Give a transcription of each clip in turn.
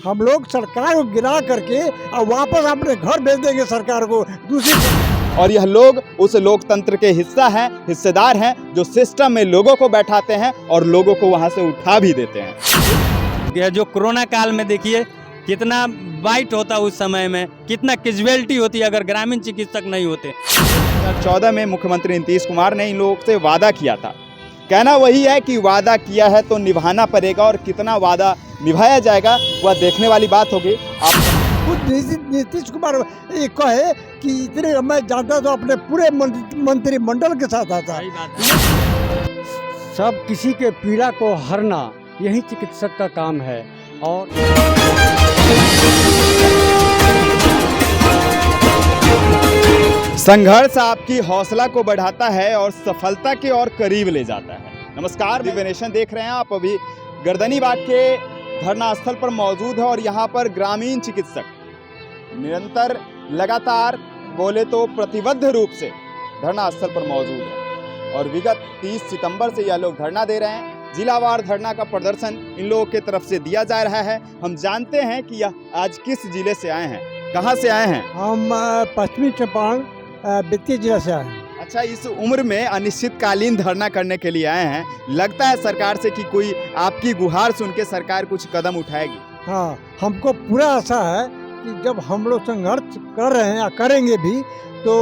हम लोग सरकार को गिरा करके और वापस अपने घर भेज देंगे सरकार को दूसरी। और यह लोग उस लोकतंत्र के हिस्सा हैं, हिस्सेदार हैं, जो सिस्टम में लोगों को बैठाते हैं और लोगों को वहां से उठा भी देते हैं। जो कोरोना काल में देखिए कितना बाइट होता उस समय में, कितना कैजुअलिटी होती अगर ग्रामीण चिकित्सक नहीं होते। 2014 में मुख्यमंत्री नीतीश कुमार ने इन लोगों से वादा किया था। कहना वही है कि वादा किया है तो निभाना पड़ेगा, और कितना वादा निभाया जाएगा वह देखने वाली बात होगी। खुद नीतीश कुमार ये कहे कि इतने मैं जानता तो अपने पूरे मंत्रिमंडल के साथ आता। सब किसी के पीड़ा को हरना यही चिकित्सक का काम है। और संघर्ष आपकी हौसला को बढ़ाता है और सफलता के और करीब ले जाता है। नमस्कार, दिव्य नेशन देख रहे हैं आप। अभी गर्दनीबाग के धरना स्थल पर मौजूद है और यहाँ पर ग्रामीण चिकित्सक निरंतर लगातार बोले तो प्रतिबद्ध रूप से धरना स्थल पर मौजूद है और विगत 30 सितंबर से यह लोग धरना दे रहे हैं। जिलावार धरना का प्रदर्शन इन लोगों के तरफ से दिया जा रहा है। हम जानते हैं कि यह आज किस जिले से आए हैं, कहाँ से आए हैं? हम पश्चिमी चंपारण वित्तीय जिला से आए हैं। अच्छा, इस उम्र में अनिश्चितकालीन धरना करने के लिए आए हैं। लगता है सरकार से कि कोई आपकी गुहार सुन के सरकार कुछ कदम उठाएगी? हाँ, हमको पूरा आशा है कि जब हम लोग संघर्ष कर रहे हैं या करेंगे भी तो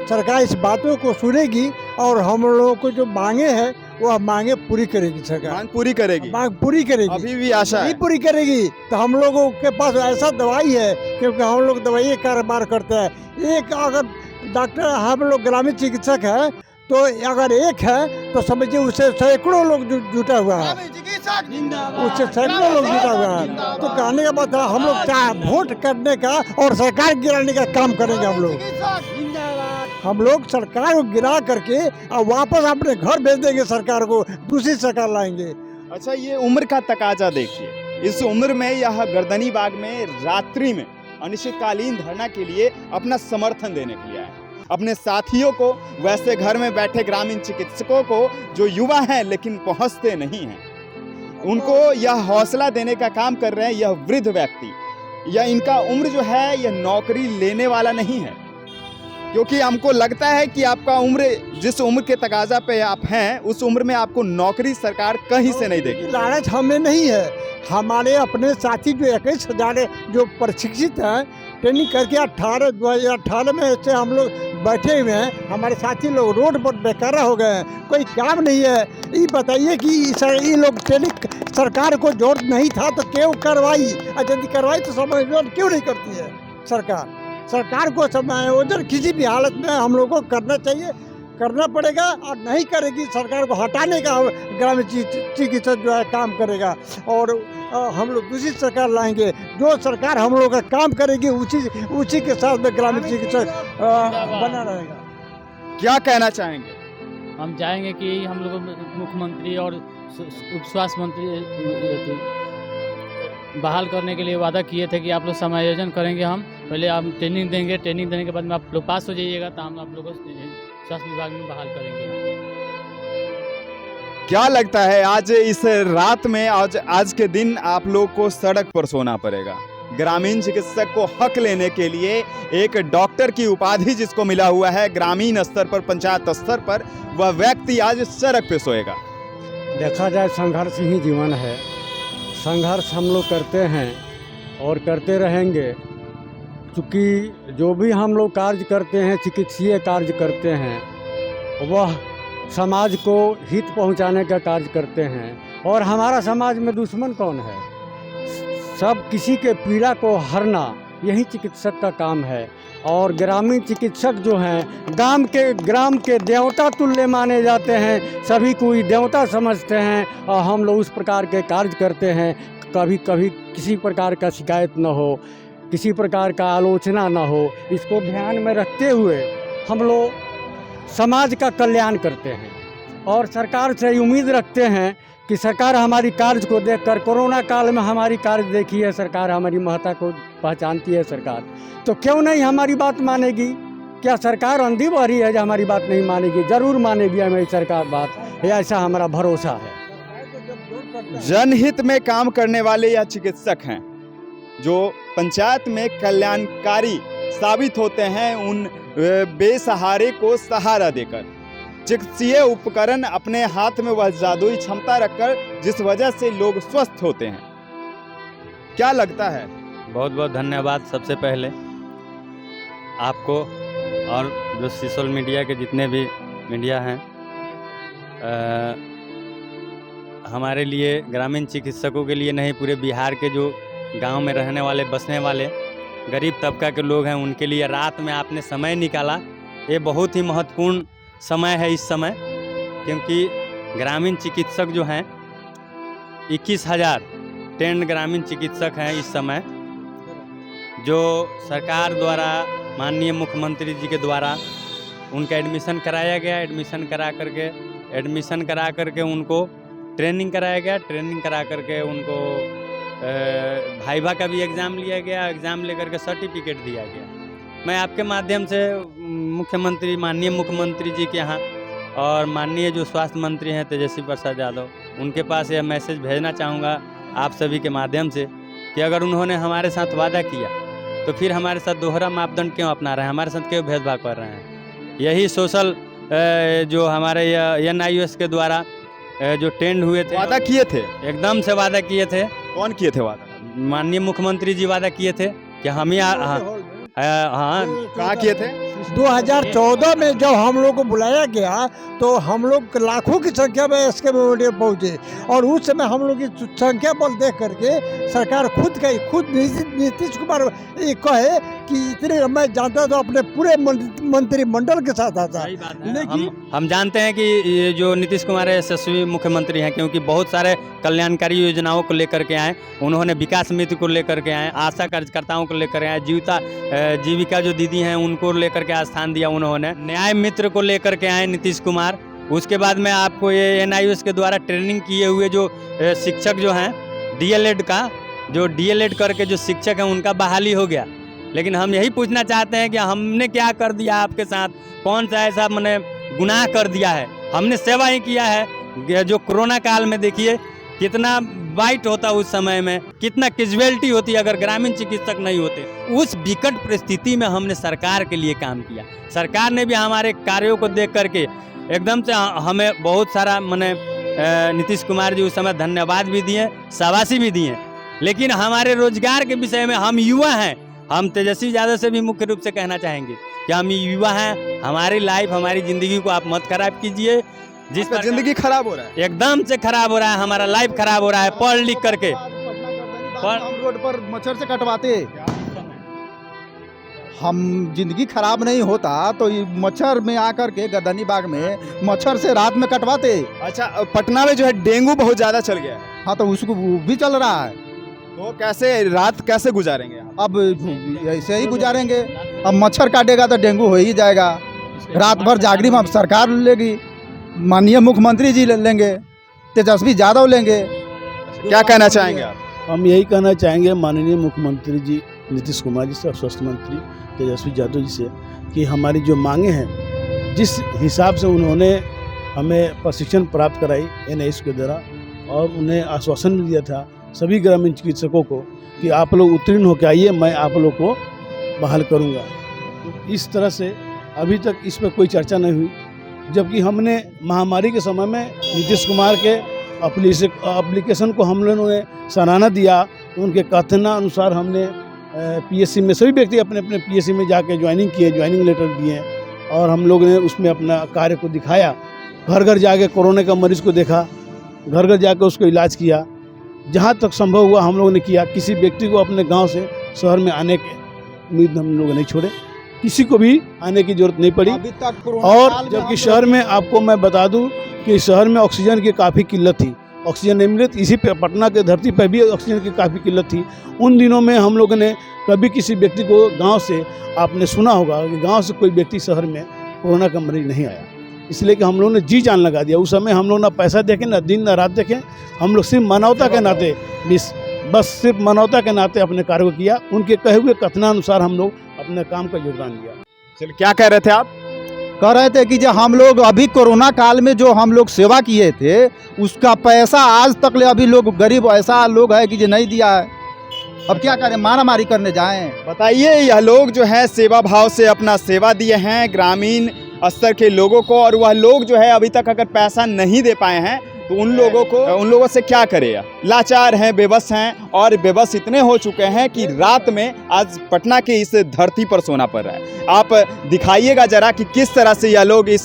सरकार इस बातों को सुनेगी और हम लोगों को जो मांगे हैं वह मांगे पूरी करेगी। सरकार मांग पूरी करेगी, मांग पूरी करेगी। अभी भी आशा है पूरी करेगी। तो हम लोगों के पास ऐसा दवाई है, क्योंकि हम लोग दवाई कारोबार करते हैं। एक अगर डॉक्टर हम लोग ग्रामीण चिकित्सक है तो अगर एक है तो समझिए उससे सैकड़ों लोग जुटा हुआ है, उससे सैकड़ों लोग जुटा हुआ है। तो कहने का मतलब हम लोग चाहे वोट करने का और सरकार गिराने का काम करेंगे। हम लोग सरकार को गिरा करके और वापस अपने घर भेज देंगे सरकार को, दूसरी सरकार लाएंगे। अच्छा, ये उम्र का तकाजा देखिए। इस उम्र में यह गर्दनीबाग में रात्रि में अनिश्चितकालीन धरना के लिए अपना समर्थन देने के लिए आए। अपने साथियों को, वैसे घर में बैठे ग्रामीण चिकित्सकों को जो युवा हैं लेकिन पहुंचते नहीं हैं, उनको यह हौसला देने का काम कर रहे हैं। यह वृद्ध व्यक्ति, यह इनका उम्र जो है यह नौकरी लेने वाला नहीं है, क्योंकि हमको लगता है कि आपका उम्र, जिस उम्र के तकाजा पे आप हैं, उस उम्र में आपको नौकरी सरकार कहीं से नहीं देगी। लालच हमें नहीं है। हमारे अपने साथी जो 21,000 जो प्रशिक्षित हैं, ट्रेनिंग करके 2018 में से हम लोग बैठे हुए हैं। हमारे साथी लोग रोड पर बेकार हो गए हैं, कोई काम नहीं है। ये बताइए कि ये लोग ट्रेनिंग सरकार को जरूरत नहीं था तो क्यों करवाई, और यदि करवाई तो समायोजन क्यों नहीं करती है सरकार? सरकार को समायोजन किसी भी हालत में हम लोगों को करना चाहिए, करना पड़ेगा। और नहीं करेगी सरकार को हटाने का ग्रामीण चिकित्सक जो है काम करेगा और हम लोग दूसरी सरकार लाएंगे। जो सरकार हम लोग का काम करेगी उसी के साथ में ग्रामीण चिकित्सक बना रहेगा। क्या कहना चाहेंगे? हम चाहेंगे कि हम लोग मुख्यमंत्री और उप स्वास्थ्य मंत्री बहाल करने के लिए वादा किए थे कि आप लोग समायोजन करेंगे। हम पहले आप ट्रेनिंग देंगे, ट्रेनिंग देने के बाद में आप लोग पास हो जाइएगा तो हम आप लोगों को स्वास्थ्य विभाग में बहाल करेंगे। क्या लगता है आज इस रात में, आज के दिन आप लोग को सड़क पर सोना पड़ेगा? ग्रामीण चिकित्सक को हक लेने के लिए एक डॉक्टर की उपाधि जिसको मिला हुआ है ग्रामीण स्तर पर, पंचायत स्तर पर, वह व्यक्ति आज सड़क पे सोएगा। देखा जाए संघर्ष ही जीवन है। संघर्ष हम लोग करते हैं और करते रहेंगे, क्योंकि जो भी हम लोग कार्य करते हैं, चिकित्सीय कार्य करते हैं, वह समाज को हित पहुंचाने का कार्य करते हैं। और हमारा समाज में दुश्मन कौन है? सब किसी के पीड़ा को हरना यही चिकित्सक का काम है। और ग्रामीण चिकित्सक जो हैं ग्राम के देवता तुल्य माने जाते हैं। सभी कोई देवता समझते हैं और हम लोग उस प्रकार के कार्य करते हैं। कभी कभी किसी प्रकार का शिकायत न हो, किसी प्रकार का आलोचना न हो, इसको ध्यान में रखते हुए हम लोग समाज का कल्याण करते हैं। और सरकार से उम्मीद रखते हैं कि सरकार हमारी कार्य को देखकर, कोरोना काल में हमारी कार्य देखी है सरकार, हमारी महत्ता को पहचानती है सरकार, तो क्यों नहीं हमारी बात मानेगी? क्या सरकार अंधी बहरी है जो हमारी बात नहीं मानेगी? जरूर मानेगी हमारी सरकार बात, ऐसा हमारा भरोसा है। जनहित में काम करने वाले यह चिकित्सक हैं, जो पंचायत में कल्याणकारी साबित होते हैं उन बेसहारे को सहारा देकर। चिकित्सीय उपकरण अपने हाथ में वह जादुई क्षमता रखकर जिस वजह से लोग स्वस्थ होते हैं। क्या लगता है? बहुत बहुत धन्यवाद सबसे पहले आपको और जो सोशल मीडिया के जितने भी मीडिया हैं। हमारे लिए ग्रामीण चिकित्सकों के लिए नहीं, पूरे बिहार के जो गांव में रहने वाले बसने वाले गरीब तबका के लोग हैं उनके लिए रात में आपने समय निकाला। ये बहुत ही महत्वपूर्ण समय है इस समय, क्योंकि ग्रामीण चिकित्सक जो हैं 21,000 ट्रेंड ग्रामीण चिकित्सक हैं इस समय, जो सरकार द्वारा माननीय मुख्यमंत्री जी के द्वारा उनका एडमिशन कराया गया। एडमिशन करा करके उनको ट्रेनिंग कराया गया। ट्रेनिंग करा करके उनको भाइवा का भी एग्ज़ाम लिया गया। एग्ज़ाम लेकर के सर्टिफिकेट दिया गया। मैं आपके माध्यम से माननीय मुख्यमंत्री जी के यहाँ और माननीय जो स्वास्थ्य मंत्री हैं तेजस्वी प्रसाद यादव, उनके पास यह मैसेज भेजना चाहूँगा आप सभी के माध्यम से कि अगर उन्होंने हमारे साथ वादा किया तो फिर हमारे साथ दोहरा मापदंड क्यों अपना रहे हैं, हमारे साथ क्यों भेदभाव कर रहे हैं। यही सोशल जो हमारे NIOS के द्वारा जो ट्रेंड हुए थे, वादा किए थे, एकदम से वादा किए थे। कौन किए थे वादा? माननीय मुख्यमंत्री जी वादा किए थे कि हम ही हाँ कहाँ किए थे? 2014 में जब हम लोग को बुलाया गया तो हम लोग लाखों की संख्या में इसके में पहुँचे, और उस समय हम लोग की संख्या बल देख करके सरकार खुद नीतीश कुमार ये कहे कि इतने मैं जानता तो अपने पूरे मंत्रिमंडल के साथ आता। लेकिन हम जानते हैं कि ये जो नीतीश कुमार यशस्वी मुख्यमंत्री हैं, क्योंकि बहुत सारे कल्याणकारी योजनाओं को लेकर के आए। उन्होंने विकास मित्र को लेकर के आए, आशा कार्यकर्ताओं को लेकर आए, जीविका जो दीदी हैं उनको लेकर के स्थान दिया उन्होंने, न्याय मित्र को लेकर के आए नीतीश कुमार। उसके बाद में आपको ये NIOS के द्वारा ट्रेनिंग किए हुए जो शिक्षक जो हैं DLED करके जो शिक्षक हैं उनका बहाली हो गया। लेकिन हम यही पूछना चाहते हैं कि हमने क्या कर दिया आपके साथ, कौन सा ऐसा मैंने गुनाह कर दिया है? हमने सेवा ही किया है। जो कोरोना काल में देखिए कितना वाइट होता उस समय में, कितना कैजुअलिटी होती अगर ग्रामीण चिकित्सक नहीं होते। उस विकट परिस्थिति में हमने सरकार के लिए काम किया। सरकार ने भी हमारे कार्यों को देख करके एकदम से हमें बहुत सारा नीतीश कुमार जी उस समय धन्यवाद भी दिए, शाबाशी भी दिए। लेकिन हमारे रोजगार के विषय में हम युवा हैं, हम तेजस्वी यादव से भी मुख्य रूप से कहना चाहेंगे कि हम युवा हैं। हमारी लाइफ, हमारी ज़िंदगी को आप मत खराब कीजिए। जिस पर जिंदगी खराब हो रहा है, एकदम से खराब हो रहा है, हमारा लाइफ खराब हो रहा है पढ़ लिख करके। हम रोड पर मच्छर से कटवाते, हम जिंदगी खराब नहीं होता तो ये मच्छर में आकर के गर्दनी बाग में मच्छर से रात में कटवाते। अच्छा, पटना में जो है डेंगू बहुत ज्यादा चल गया है। हाँ, तो उसको भी चल रहा है, तो कैसे रात कैसे गुजारेंगे आप? अब ऐसे ही गुजारेंगे। अब मच्छर काटेगा तो डेंगू हो ही जाएगा। रात भर जागरी में सरकार लेगी, माननीय मुख्यमंत्री जी लेंगे, तेजस्वी यादव लेंगे। क्या कहना चाहेंगे आप? हम यही कहना चाहेंगे माननीय मुख्यमंत्री जी नीतीश कुमार जी से और स्वास्थ्य मंत्री तेजस्वी यादव जी से कि हमारी जो मांगे हैं, जिस हिसाब से उन्होंने हमें प्रशिक्षण प्राप्त कराई NIOS के द्वारा, और उन्हें आश्वासन भी दिया था सभी ग्रामीण चिकित्सकों को कि आप लोग उत्तीर्ण होकर आइए, मैं आप लोग को बहाल करूँगा। तो इस तरह से अभी तक इस पर कोई चर्चा नहीं हुई, जबकि हमने महामारी के समय में नीतीश कुमार के एप्लीकेशन को हम लोगों ने सराहना दिया। तो उनके कथनानुसार हमने PSC में सभी व्यक्ति अपने अपने PSC में जाके ज्वाइनिंग किए, ज्वाइनिंग लेटर दिए, और हम लोग ने उसमें अपना कार्य को दिखाया। घर घर जाके कोरोना का मरीज़ को देखा, घर घर जाके उसको इलाज किया, जहाँ तक संभव हुआ हम लोगों ने किया। किसी व्यक्ति को अपने गांव से शहर में आने की उम्मीद हम लोग नहीं छोड़े, किसी को भी आने की जरूरत नहीं पड़ी। और जबकि शहर में आपको मैं बता दूं कि शहर में ऑक्सीजन की काफ़ी किल्लत थी, ऑक्सीजन नहीं मिली। इसी पे पटना के धरती पर भी ऑक्सीजन की काफ़ी किल्लत थी। उन दिनों में हम लोगों ने कभी किसी व्यक्ति को गांव से, आपने सुना होगा कि गांव से कोई व्यक्ति शहर में कोरोना का मरीज नहीं आया, इसलिए कि हम लोगों ने जी जान लगा दिया। उस समय हम लोग ना पैसा देखें, ना दिन ना रात देखें, हम लोग सिर्फ मानवता के नाते, बस सिर्फ मानवता के नाते अपने कार्य को किया। उनके कहे हुए कथनानुसार हम लोग अपने काम का योगदान दिया। चलिए, क्या कह रहे थे आप? कह रहे थे कि जो हम लोग अभी कोरोना काल में जो हम लोग सेवा किए थे, उसका पैसा आज तक ले अभी लोग गरीब ऐसा लोग है कि जो नहीं दिया है। अब क्या करें, मारा मारी करने जाएं? बताइए, यह लोग जो है सेवा भाव से अपना सेवा दिए हैं ग्रामीण स्तर के लोगों को, और वह लोग जो है अभी तक अगर पैसा नहीं दे पाए हैं तो उन लोगों से क्या करेगा? लाचार हैं, बेबस हैं, और बेबस इतने हो चुके हैं कि रात में आज पटना के इस धरती पर सोना पड़ रहा है। आप दिखाइएगा जरा कि किस तरह से यह लोग इस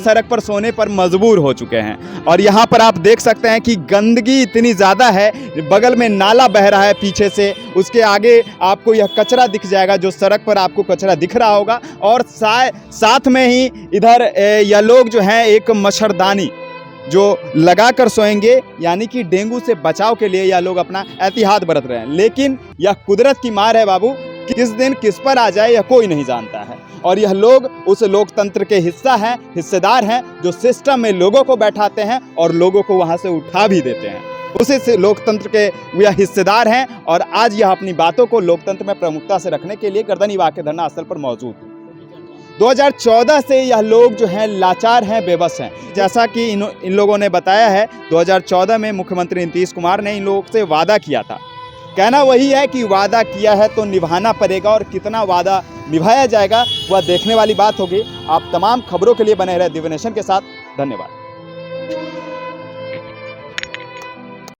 सड़क पर सोने पर मजबूर हो चुके हैं। और यहाँ पर आप देख सकते हैं कि गंदगी इतनी ज़्यादा है, बगल में नाला बह रहा है पीछे से, उसके आगे आपको यह कचरा दिख जाएगा, जो सड़क पर आपको कचरा दिख रहा होगा। और साथ में ही इधर यह लोग जो हैं एक मच्छरदानी जो लगा कर सोएंगे, यानी कि डेंगू से बचाव के लिए यह लोग अपना एहतियात बरत रहे हैं। लेकिन यह कुदरत की मार है बाबू, किस दिन किस पर आ जाए यह कोई नहीं जानता है। और यह लोग उस लोकतंत्र के हिस्सेदार हैं जो सिस्टम में लोगों को बैठाते हैं और लोगों को वहां से उठा भी देते हैं। उसी से लोकतंत्र के यह हिस्सेदार हैं, और आज यह अपनी बातों को लोकतंत्र में प्रमुखता से रखने के लिए गर्दनीबाग के धरना स्थल पर मौजूद है। 2014 से यह लोग जो हैं लाचार हैं, बेबस हैं। जैसा कि इन लोगों ने बताया है, 2014 में मुख्यमंत्री नीतीश कुमार ने इन लोगों से वादा किया था। कहना वही है कि वादा किया है तो निभाना पड़ेगा, और कितना वादा निभाया जाएगा वह देखने वाली बात होगी। आप तमाम खबरों के लिए बने रहे दिव्य नेशन के साथ। धन्यवाद।